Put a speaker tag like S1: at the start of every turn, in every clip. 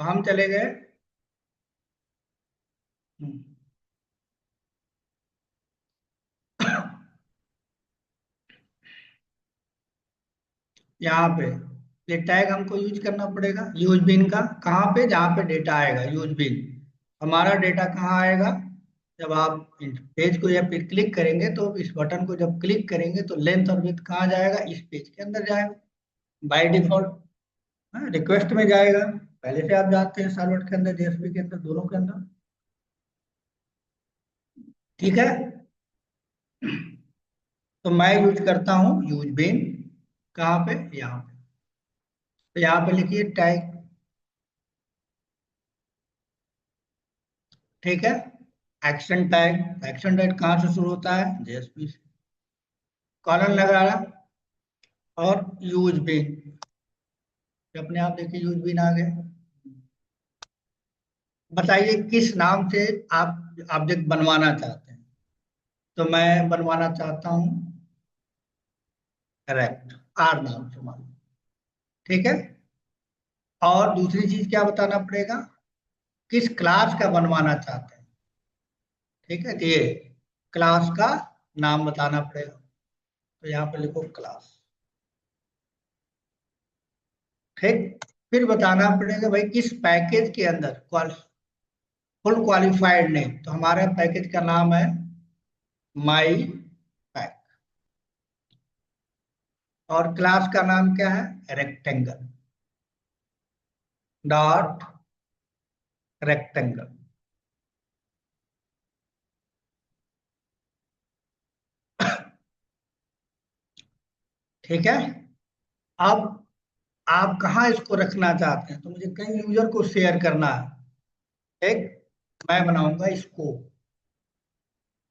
S1: तो हम चले गए हम्म, यहाँ पे ये टैग हमको यूज करना पड़ेगा, यूज बिन का। कहाँ पे? जहाँ पे डेटा आएगा, यूज बिन। हमारा डेटा कहाँ आएगा? जब आप पेज को या फिर क्लिक करेंगे, तो इस बटन को जब क्लिक करेंगे तो लेंथ और विड्थ कहाँ जाएगा? इस पेज के अंदर जाएगा बाय डिफॉल्ट। रिक्वेस्ट में जाएगा, पहले से आप जानते हैं, सर्वर के अंदर, जेएसपी के अंदर, दोनों के अंदर। ठीक है। तो मैं यूज करता हूँ यूज बिन। कहाँ पे? यहाँ पे। तो यहाँ पे लिखिए टैग। ठीक है। एक्शन टैग, एक्शन टैग कहाँ से शुरू होता है? जेएसपी से। कॉलन लगाया और यूज बिन। अपने आप देखिए यूज बिन आ गए। बताइए किस नाम से आप ऑब्जेक्ट बनवाना चाहते हैं। तो मैं बनवाना चाहता हूँ रेक्ट, आर नाम से मान लो। ठीक है। और दूसरी चीज क्या बताना पड़ेगा? किस क्लास का बनवाना चाहते हैं। ठीक है, तो ये क्लास का नाम बताना पड़ेगा। तो यहाँ पे लिखो क्लास। ठीक। फिर बताना पड़ेगा भाई किस पैकेज के अंदर, फुल क्वालिफाइड नेम। तो हमारे पैकेज का नाम है माई पैक। और क्लास का नाम क्या है? Rectangle dot rectangle. ठीक है। अब आप कहाँ इसको रखना चाहते हैं? तो मुझे कई यूजर को शेयर करना है। एक मैं बनाऊंगा स्कोप।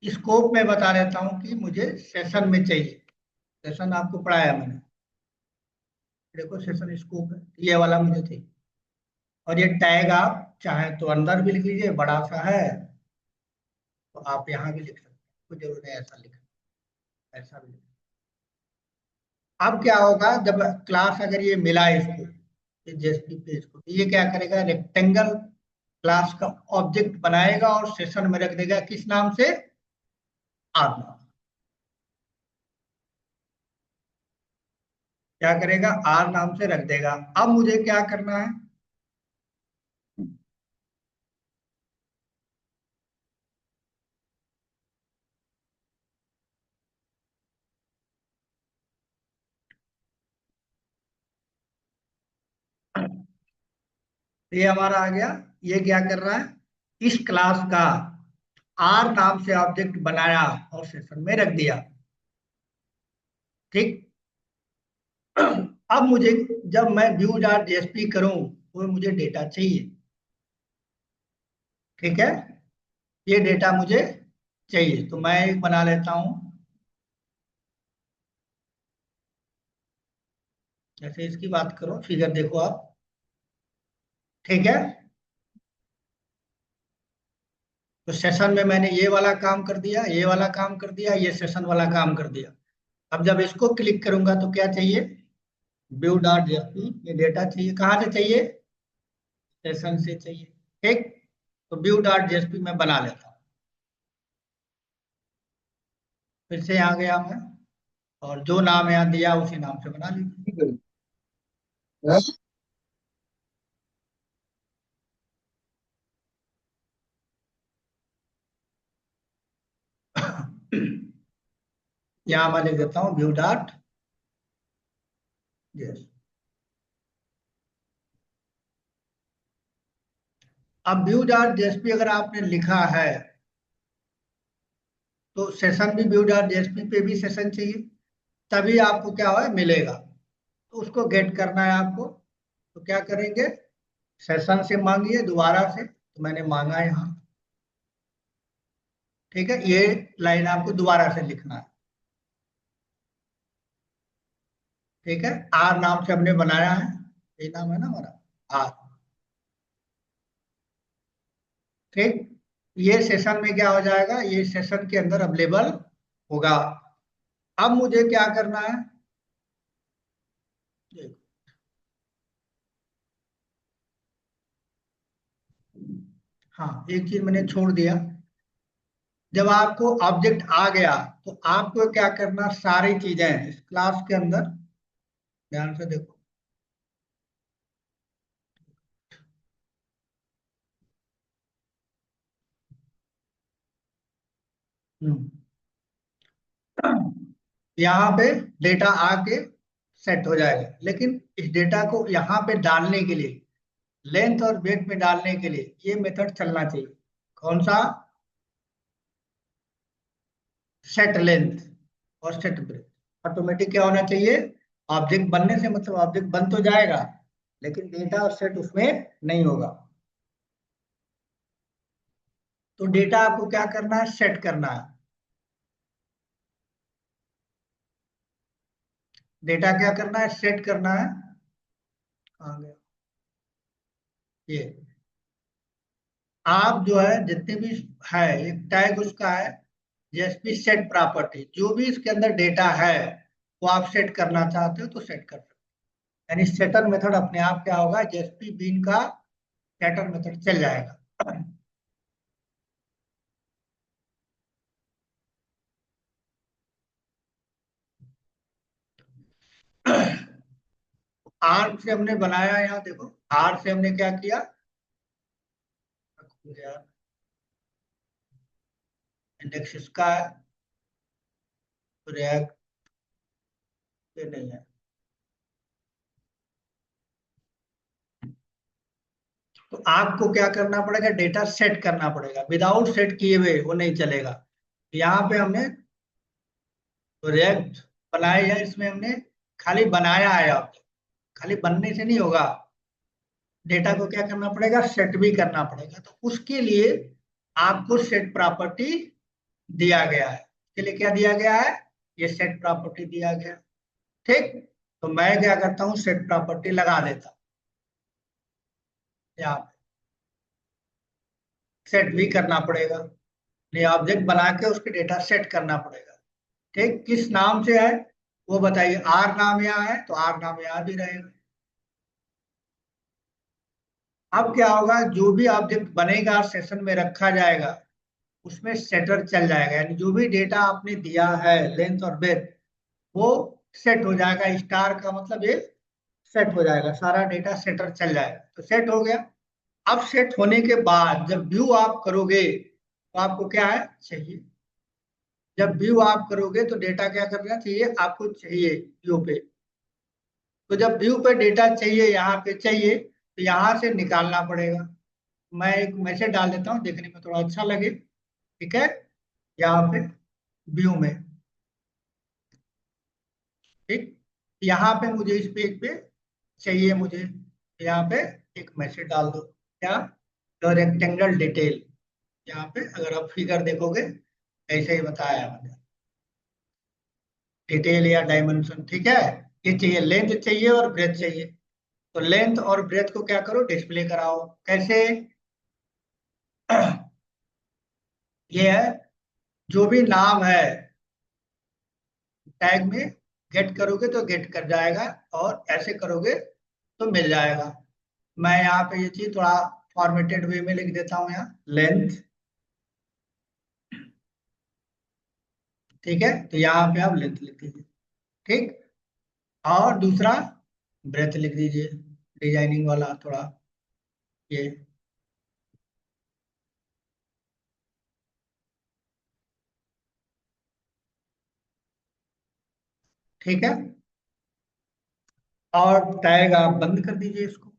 S1: स्कोप में बता देता हूँ कि मुझे सेशन में चाहिए। सेशन आपको पढ़ाया मैंने, देखो सेशन स्कोप है, ये वाला मुझे चाहिए। और ये टैग आप चाहे तो अंदर भी लिख लीजिए, बड़ा सा है तो आप यहाँ भी लिख सकते हैं, कोई जरूरत नहीं ऐसा लिखना, ऐसा भी लिख। अब क्या होगा जब क्लास, अगर ये मिला इसको, ये जेएसपी पेज को, तो ये क्या करेगा? रेक्टेंगल क्लास का ऑब्जेक्ट बनाएगा और सेशन में रख देगा किस नाम से? आर नाम। क्या करेगा? आर नाम से रख देगा। अब मुझे क्या करना है? ये हमारा आ गया। ये क्या कर रहा है? इस क्लास का आर नाम से ऑब्जेक्ट बनाया और सेशन में रख दिया। ठीक। अब मुझे, जब मैं व्यू डॉट जेएसपी करूं तो मुझे डेटा चाहिए। ठीक है। ये डेटा मुझे चाहिए, तो मैं एक बना लेता हूं। जैसे इसकी बात करो, फिगर देखो आप। ठीक है। तो सेशन में मैंने ये वाला काम कर दिया, ये वाला काम कर दिया, ये सेशन वाला काम कर दिया। अब जब इसको क्लिक करूंगा तो क्या चाहिए? View dot JSP. ये डेटा चाहिए, कहाँ से चाहिए? सेशन से चाहिए। ठीक। तो व्यू डॉट जेएसपी में बना लेता हूँ। फिर से यहाँ गया मैं, और जो नाम यहाँ दिया उसी नाम से बना लीजिए। यहाँ मैं लिख देता हूँ व्यू डॉट जेएसपी। अब व्यू डॉट जेएसपी अगर आपने लिखा है, तो सेशन भी व्यू डॉट जेएसपी पे भी सेशन चाहिए, तभी आपको क्या हो मिलेगा। तो उसको गेट करना है आपको। तो क्या करेंगे? सेशन से मांगिए दोबारा से, तो मैंने मांगा यहाँ। ठीक है, ये लाइन आपको दोबारा से लिखना है। ठीक है। आर नाम से हमने बनाया है, ये नाम है ना हमारा, आर। ठीक। ये सेशन में क्या हो जाएगा? ये सेशन के अंदर अवेलेबल होगा। अब मुझे क्या करना है? देखो, हाँ, एक चीज मैंने छोड़ दिया। जब आपको ऑब्जेक्ट आ गया तो आपको क्या करना, सारी चीजें इस क्लास के अंदर ध्यान से देखो। हम्म। यहाँ पे डेटा आके सेट हो जाएगा, लेकिन इस डेटा को यहाँ पे डालने के लिए, लेंथ और ब्रेथ में डालने के लिए ये मेथड चलना चाहिए। कौन सा? सेट लेंथ और सेट ब्रेथ। ऑटोमेटिक क्या होना चाहिए? ऑब्जेक्ट बनने से मतलब ऑब्जेक्ट बन तो जाएगा, लेकिन डेटा और सेट उसमें नहीं होगा। तो डेटा आपको क्या करना है? सेट करना है। डेटा क्या करना है? सेट करना है। आ गया ये। आप जो है जितने भी है, एक टैग उसका है जेएसपी सेट प्रॉपर्टी। जो भी इसके अंदर डेटा है वो आप सेट करना चाहते हो तो सेट कर सकते हो। यानी सेटर मेथड अपने आप क्या होगा, जेएसपी बीन का सेटर मेथड चल जाएगा। आर से हमने बनाया, यहाँ देखो आर से हमने क्या किया यार, इंडेक्स इसका है, रिएक्ट पे नहीं है। तो आपको क्या करना पड़ेगा? डेटा सेट करना पड़ेगा। विदाउट सेट किए हुए वो नहीं चलेगा। यहाँ पे हमने रिएक्ट बनाया है, इसमें हमने खाली बनाया है। आप खाली बनने से नहीं होगा, डेटा को क्या करना पड़ेगा? सेट भी करना पड़ेगा। तो उसके लिए आपको सेट प्रॉपर्टी दिया गया है। इसके लिए क्या दिया गया है? ये सेट प्रॉपर्टी दिया गया। ठीक। तो मैं क्या करता हूँ, सेट प्रॉपर्टी लगा देता हूँ यहाँ पे। सेट भी करना पड़ेगा, ये ऑब्जेक्ट बना के उसके डेटा सेट करना पड़ेगा। ठीक, किस नाम से है वो बताइए। आर नाम यहाँ है तो आर नाम यहाँ भी रहेगा। अब क्या होगा, जो भी ऑब्जेक्ट बनेगा सेशन में रखा जाएगा, उसमें सेटर चल जाएगा। यानी जो भी डेटा आपने दिया है लेंथ और ब्रेथ, वो सेट हो जाएगा। स्टार का मतलब ये सेट हो जाएगा, सारा डेटा सेटर चल जाएगा। तो सेट हो गया। अब सेट होने के बाद जब व्यू आप करोगे तो आपको क्या है चाहिए। जब व्यू आप करोगे तो डेटा क्या करना चाहिए आपको चाहिए व्यू पे। तो जब व्यू पे डेटा चाहिए, यहाँ पे चाहिए, तो यहाँ से निकालना पड़ेगा। मैं एक मैसेज डाल देता हूँ देखने में थोड़ा अच्छा लगे। ठीक है, यहाँ पे व्यू में। ठीक, यहाँ पे मुझे इस पेज पे चाहिए मुझे, यहाँ पे एक मैसेज डाल दो। क्या? The rectangle detail. यहाँ पे अगर आप फिगर देखोगे ऐसे ही बताया है मैंने, डिटेल या डायमेंशन। ठीक है, ये चाहिए, लेंथ चाहिए और ब्रेथ चाहिए। तो लेंथ और ब्रेथ को क्या करो, डिस्प्ले कराओ। कैसे? ये है, जो भी नाम है टैग में गेट करोगे तो गेट कर जाएगा, और ऐसे करोगे तो मिल जाएगा। मैं यहाँ पे ये चीज थोड़ा फॉर्मेटेड वे में लिख देता हूँ, यहाँ लेंथ। ठीक है, तो यहाँ पे आप लेंथ लिख दीजिए। ठीक, और दूसरा ब्रेथ लिख दीजिए, डिजाइनिंग वाला थोड़ा ये। ठीक है, और टैग आप बंद कर दीजिए इसको।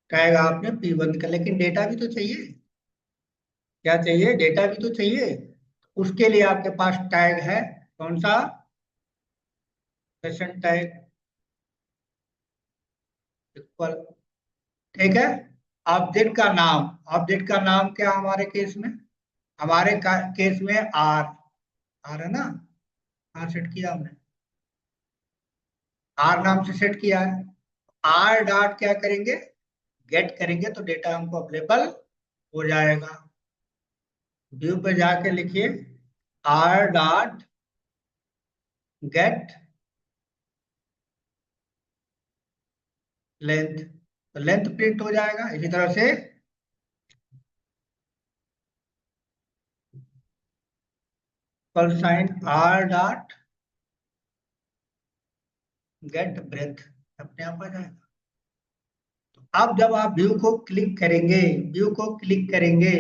S1: टैग आपने पी बंद कर, लेकिन डेटा भी तो चाहिए। क्या चाहिए? डेटा भी तो चाहिए। उसके लिए आपके पास टैग है। कौन सा? Session tag equal. ठीक है, ऑब्जेक्ट का नाम। ऑब्जेक्ट का नाम क्या हमारे केस में? हमारे केस में आर। आर है ना, आर सेट किया हमने, आर नाम से सेट किया है। आर डॉट क्या करेंगे, गेट करेंगे तो डेटा हमको अवेलेबल हो जाएगा। व्यू पे जाके लिखिए आर डॉट गेट लेंथ। तो लेंथ प्रिंट हो जाएगा। इसी तरह से पर साइन आर डॉट गेट ब्रेथ अपने आप आ जाएगा। तो अब जब आप व्यू को क्लिक करेंगे, व्यू को क्लिक करेंगे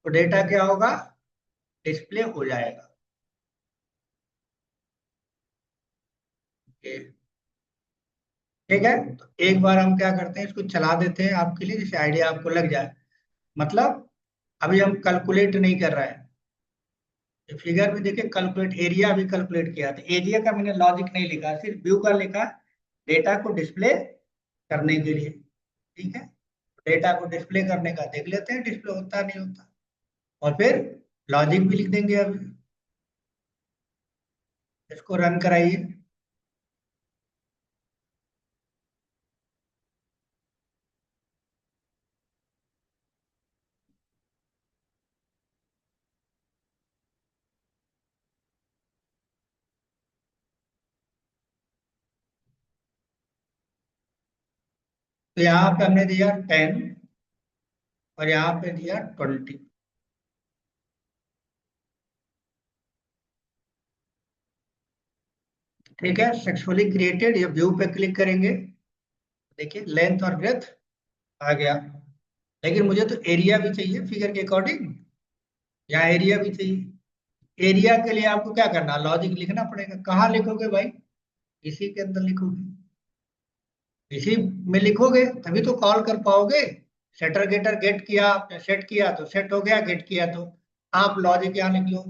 S1: तो डेटा क्या होगा, डिस्प्ले हो जाएगा। ठीक है, तो एक बार हम क्या करते हैं, इसको चला देते हैं आपके लिए, जैसे आइडिया आपको लग जाए। मतलब अभी हम कैलकुलेट नहीं कर रहे हैं। फिगर में देखिए कैलकुलेट एरिया भी कैलकुलेट किया, तो एरिया का मैंने लॉजिक नहीं लिखा, सिर्फ व्यू का लिखा, डेटा को डिस्प्ले करने के लिए। ठीक है, डेटा को डिस्प्ले करने का देख लेते हैं, डिस्प्ले होता नहीं होता, और फिर लॉजिक भी लिख देंगे। अभी इसको रन कराइए। तो यहाँ पे हमने दिया 10 और यहाँ पे दिया 20। ठीक है, सक्सेसफुली क्रिएटेड। ये व्यू पे क्लिक करेंगे, देखिए लेंथ और ब्रेथ आ गया। लेकिन मुझे तो एरिया भी चाहिए फिगर के अकॉर्डिंग, यहाँ एरिया भी चाहिए। एरिया के लिए आपको क्या करना, लॉजिक लिखना पड़ेगा। कहाँ लिखोगे भाई, इसी के अंदर लिखोगे, इसी में लिखोगे तभी तो कॉल कर पाओगे। सेटर गेटर गेट किया आपने, सेट किया तो सेट हो गया, गेट किया तो आप लॉजिक यहाँ लिख लो।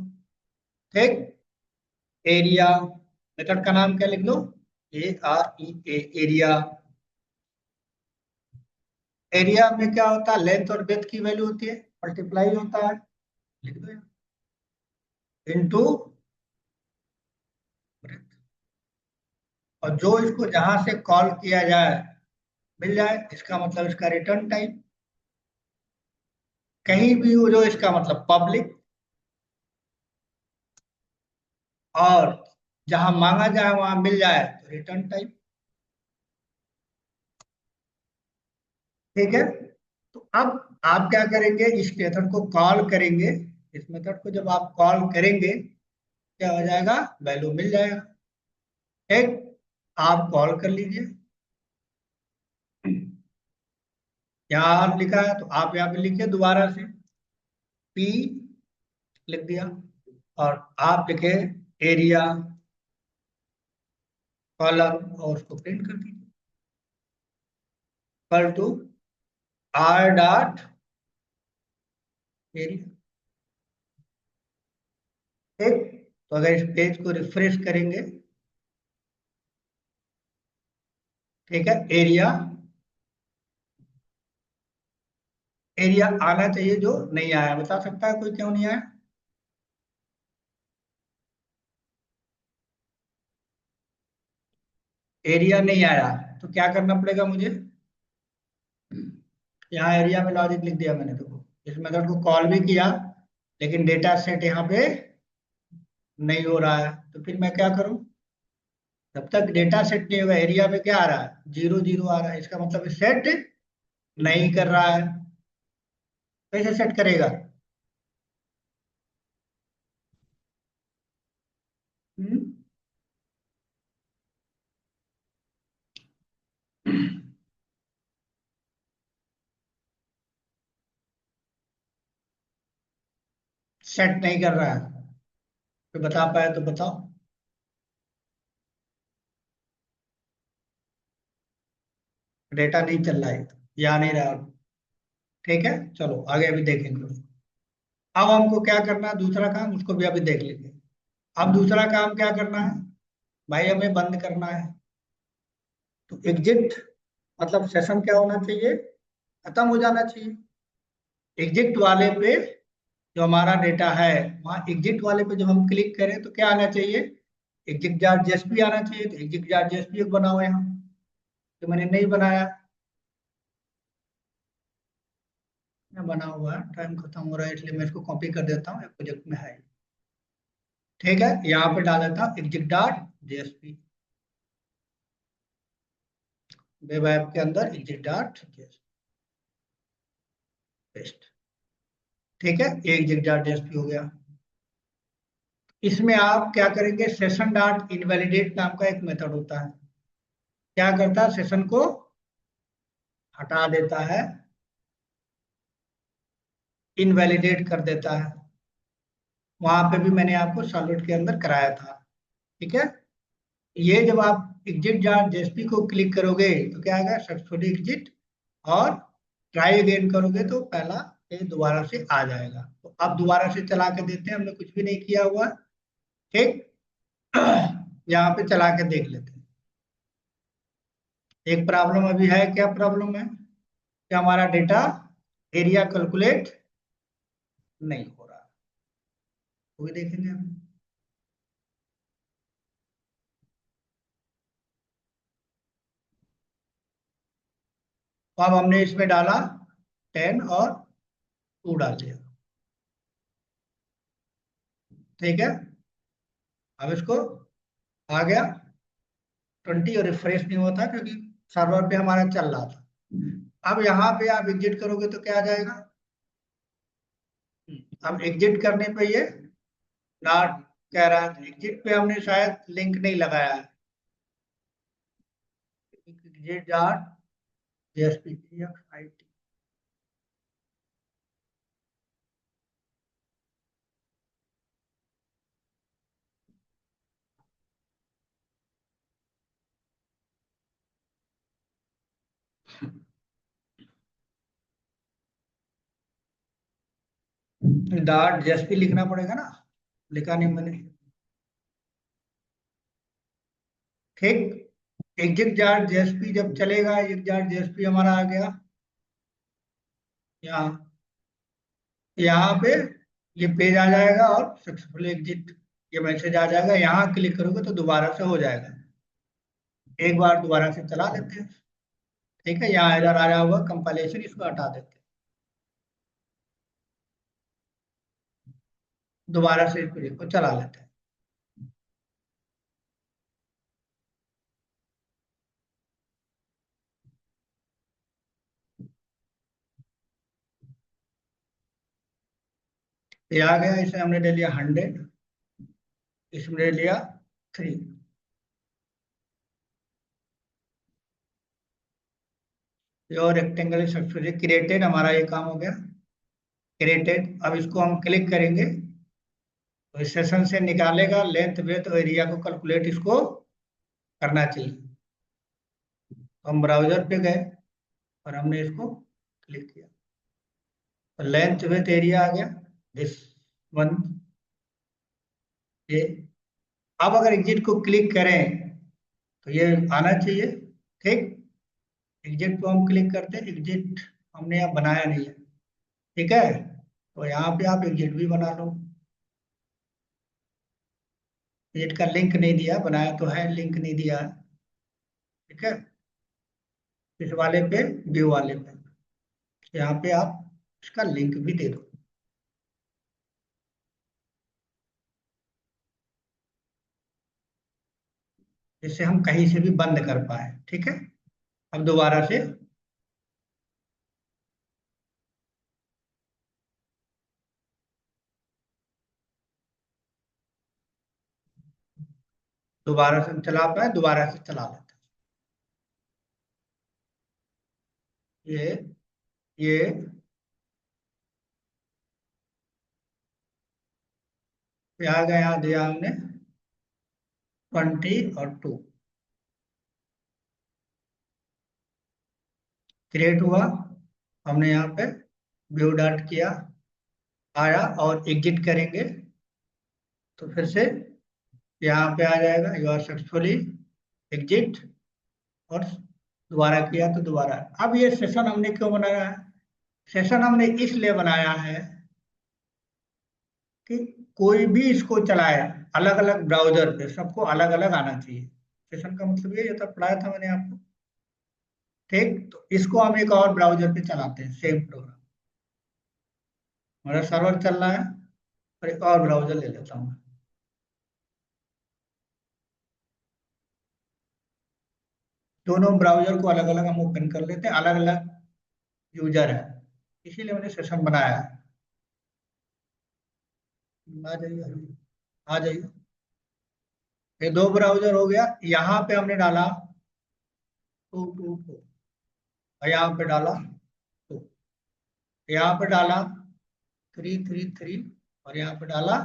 S1: ठीक, एरिया मेथड का नाम क्या लिख लो, AREA, एरिया। एरिया में क्या होता है, लेंथ और ब्रेथ की वैल्यू होती है, मल्टीप्लाई होता है, लिख दो इनटू ब्रेथ। और जो इसको जहां से कॉल किया जाए मिल जाए, इसका मतलब इसका रिटर्न टाइप कहीं भी हो, जो इसका मतलब पब्लिक, और जहां मांगा जाए वहां मिल जाए तो रिटर्न टाइप। ठीक है, तो अब आप क्या करेंगे, इस मेथड को कॉल करेंगे। इस मेथड को जब आप कॉल करेंगे क्या हो जाएगा, वैल्यू मिल जाएगा। ठीक, आप कॉल कर लीजिए। यहाँ आप लिखा है तो आप यहाँ पे लिखिए दोबारा से, P लिख दिया, और आप लिखे एरिया कॉलम और उसको प्रिंट कर दीजिए, equal to R dot area. ठीक, तो अगर इस पेज को रिफ्रेश करेंगे, ठीक है, एरिया, एरिया आना चाहिए, जो नहीं आया बता सकता है कोई क्यों नहीं आया। एरिया नहीं आया तो क्या करना पड़ेगा मुझे, यहाँ एरिया में लॉजिक लिख दिया मैंने, देखो इस मेथड को कॉल भी किया लेकिन डेटा सेट यहाँ पे नहीं हो रहा है, तो फिर मैं क्या करूँ, जब तक डेटा सेट नहीं होगा, एरिया में क्या आ रहा है, 0 0 आ रहा है, इसका मतलब सेट नहीं कर रहा है। कैसे सेट करेगा, सेट नहीं कर रहा है, तो बता पाए तो बताओ। डेटा नहीं चल रहा है, या नहीं रहा। ठीक है, चलो आगे अभी देखेंगे उसको। अब हमको क्या करना है, दूसरा काम, उसको भी अभी देख लेंगे। अब दूसरा काम क्या करना है भाई, हमें बंद करना है। तो एग्जिट मतलब सेशन क्या होना चाहिए, खत्म हो जाना चाहिए। एग्जिट वाले पे जो हमारा डेटा है, वहाँ एग्जिट वाले पे जब हम क्लिक करें तो क्या आना चाहिए, एग्जिट जार जेएसपी आना चाहिए। तो एग्जिट जार जेएसपी एक बना हुआ है यहाँ, तो मैंने नहीं बनाया, मैं बना हुआ है, टाइम खत्म हो रहा है इसलिए मैं इसको कॉपी कर देता हूँ, प्रोजेक्ट में है। ठीक है, यहाँ पे डाल देता हूँ exit dot JSP. Web app के अंदर एग्जिट डॉट पेस्ट। ठीक है, ये एग्जिट डॉट जेएसपी हो गया। इसमें आप क्या करेंगे, सेशन डॉट इनवैलिडेट नाम का एक मेथड होता है। क्या करता है, सेशन को हटा देता है, इनवैलिडेट कर देता है। वहां पे भी मैंने आपको सॉलिड के अंदर कराया था। ठीक है, ये जब आप एग्जिट डॉट जेएसपी को क्लिक करोगे तो क्या आएगा, सक्सेसफुली एग्जिट। और ट्राई अगेन करोगे तो पहला ये दोबारा से आ जाएगा। तो अब दोबारा से चला के देते हैं, हमने कुछ भी नहीं किया हुआ। ठीक, यहाँ पे चला के देख लेते हैं। एक प्रॉब्लम अभी है, क्या प्रॉब्लम है कि हमारा डेटा एरिया कैलकुलेट नहीं हो रहा। वो भी देखेंगे हम। तो अब हमने इसमें डाला 10 और 2 डाल दिया। ठीक है, अब इसको आ गया 20 और रिफ्रेश नहीं होता क्योंकि सर्वर पे हमारा चल रहा था। अब यहाँ पे आप एग्जिट करोगे तो क्या आ जाएगा, अब एग्जिट करने पे ये नॉट कह रहा है। एग्जिट पे हमने शायद लिंक नहीं लगाया है। Exit dot JSP dot JSP लिखना पड़ेगा ना, लिखा नहीं मैंने। ठीक, एग्जिट डॉट जेएसपी जब चलेगा, एग्जिट डॉट जेएसपी हमारा आ गया यहाँ। यहाँ पे ये पेज आ जाएगा और सक्सेसफुल एग्जिट ये मैसेज आ जाएगा। यहाँ क्लिक करोगे तो दोबारा से हो जाएगा। एक बार दोबारा से चला लेते हैं। ठीक है, यहाँ एरर आया हुआ कंपाइलेशन, इसको हटा देते हैं। दोबारा से इसको चला लेते हैं। ये आ गया, इसे हमने ले लिया 100, इसमें ले लिया 3। और रेक्टेंगल सक्सेसफुली क्रिएटेड, हमारा ये काम हो गया क्रिएटेड। अब इसको हम क्लिक करेंगे तो इस सेशन से निकालेगा लेंथ वेथ और एरिया को कैलकुलेट इसको करना चाहिए। तो हम ब्राउजर पे गए और हमने इसको क्लिक किया तो लेंथ विथ एरिया आ गया, दिस वन। ये अब अगर एग्जिट को क्लिक करें तो ये आना चाहिए। ठीक, एग्जिट को हम क्लिक करते हैं, एग्जिट हमने यहाँ बनाया नहीं है। ठीक है, तो यहाँ पे आप एग्जिट भी बना लो। एग्जिट का लिंक नहीं दिया, बनाया तो है, लिंक नहीं दिया है। ठीक है, इस वाले पे, व्यू वाले पे यहाँ पे आप इसका लिंक भी दे दो, जिससे हम कहीं से भी बंद कर पाए। ठीक है, अब दोबारा से दोबारा से हम चला पाए, दोबारा से चला लेते हैं। ये आ गया, यहाँ दिया हमने 20 और 2 क्रिएट हुआ। हमने यहाँ पे व्यू डॉट किया, आया और एग्जिट करेंगे तो फिर से यहाँ पे आ जाएगा यू आर सक्सेसफुली एग्जिट। और दोबारा किया तो दोबारा। अब ये सेशन हमने क्यों बनाया है, सेशन हमने इसलिए बनाया है कि कोई भी इसको चलाए अलग अलग ब्राउजर पे, सबको अलग अलग आना चाहिए। सेशन का मतलब ये था, पढ़ाया था मैंने आपको। ठीक, तो इसको हम एक और ब्राउजर पे चलाते हैं सेम प्रोग्राम। हमारा सर्वर चल रहा है और एक और ब्राउजर ले लेता हूँ। दोनों ब्राउजर को अलग अलग हम ओपन कर लेते हैं, अलग अलग यूजर है, इसीलिए मैंने सेशन बनाया है। आ जाइए, आ जाइए। ये दो ब्राउजर हो गया। यहाँ पे हमने डाला 222, और यहाँ पे डाला 2, यहाँ पे डाला 333, और यहाँ पे डाला,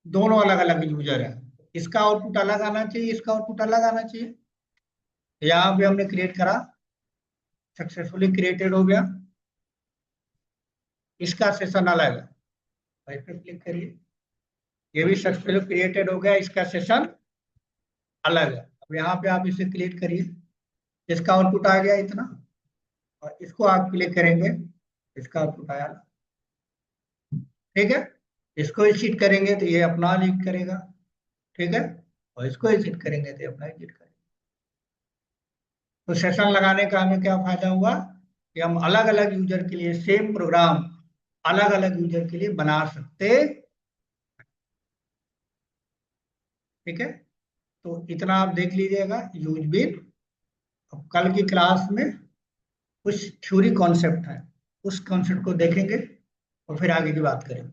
S1: दोनों अलग अलग यूजर है। इसका आउटपुट अलग आना चाहिए, इसका आउटपुट अलग आना चाहिए। यहाँ पे हमने क्रिएट करा, सक्सेसफुली क्रिएटेड हो गया, इसका सेशन अलग है, भाई पे क्लिक करिए, ये भी सक्सेसफुली क्रिएटेड हो गया, इसका सेशन अलग है। अब यहाँ पे आप इसे क्लिक करिए, इसका आउटपुट आ गया इतना, और इसको आप क्लिक करेंगे, इसका आउटपुट आया, ठीक है। इसको हिट करेंगे तो ये अपना लीड करेगा, ठीक है, और इसको हिट करेंगे तो ये अपना लीड करेगा। तो सेशन लगाने का हमें क्या फायदा हुआ कि हम अलग अलग यूजर के लिए सेम प्रोग्राम अलग अलग यूजर के लिए बना सकते, ठीक है। तो इतना आप देख लीजिएगा यूज बिन। अब कल की क्लास में कुछ थ्योरी कॉन्सेप्ट है, उस कॉन्सेप्ट को देखेंगे और फिर आगे की बात करेंगे,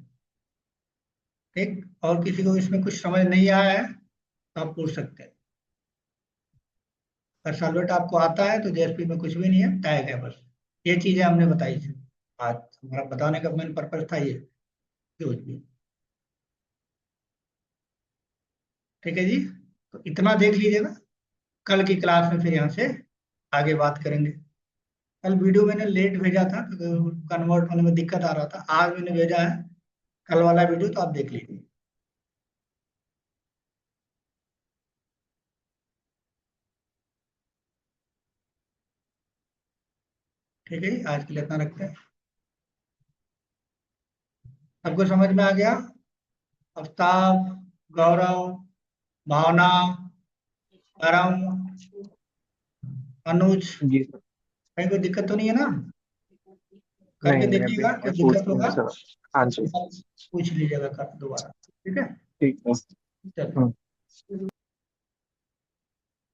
S1: ठीक। और किसी को इसमें कुछ समझ नहीं आया है तो आप पूछ सकते हैं। अगर सॉल्वेट आपको आता है तो जेएसपी में कुछ भी नहीं है, टैग है बस। ये चीजें हमने बताई थी आज, हमारा बताने का मेन पर्पज था ये, यूज बिन, ठीक है जी। तो इतना देख लीजिएगा, कल की क्लास में फिर यहाँ से आगे बात करेंगे। कल वीडियो मैंने लेट भेजा था क्योंकि कन्वर्ट होने में दिक्कत आ रहा था, आज मैंने भेजा है कल वाला वीडियो, तो आप देख लीजिए, ठीक है जी। आज के लिए इतना रखते हैं। सबको समझ में आ गया? आफ्ताब, गौरव, भावना, परम, अनुज,
S2: जी सर।
S1: कहीं कोई दिक्कत तो नहीं है ना? करके
S2: नहीं नहीं, अभी
S1: देखिएगा,
S2: नहीं है,
S1: कोई
S2: पूछ
S1: दिक्कत
S2: लूंगा
S1: होगा
S2: सर। हाँ जी।
S1: पूछ लीजिएगा कर दोबारा, ठीक है।
S2: ठीक है।
S1: चलिए।
S2: हम्म।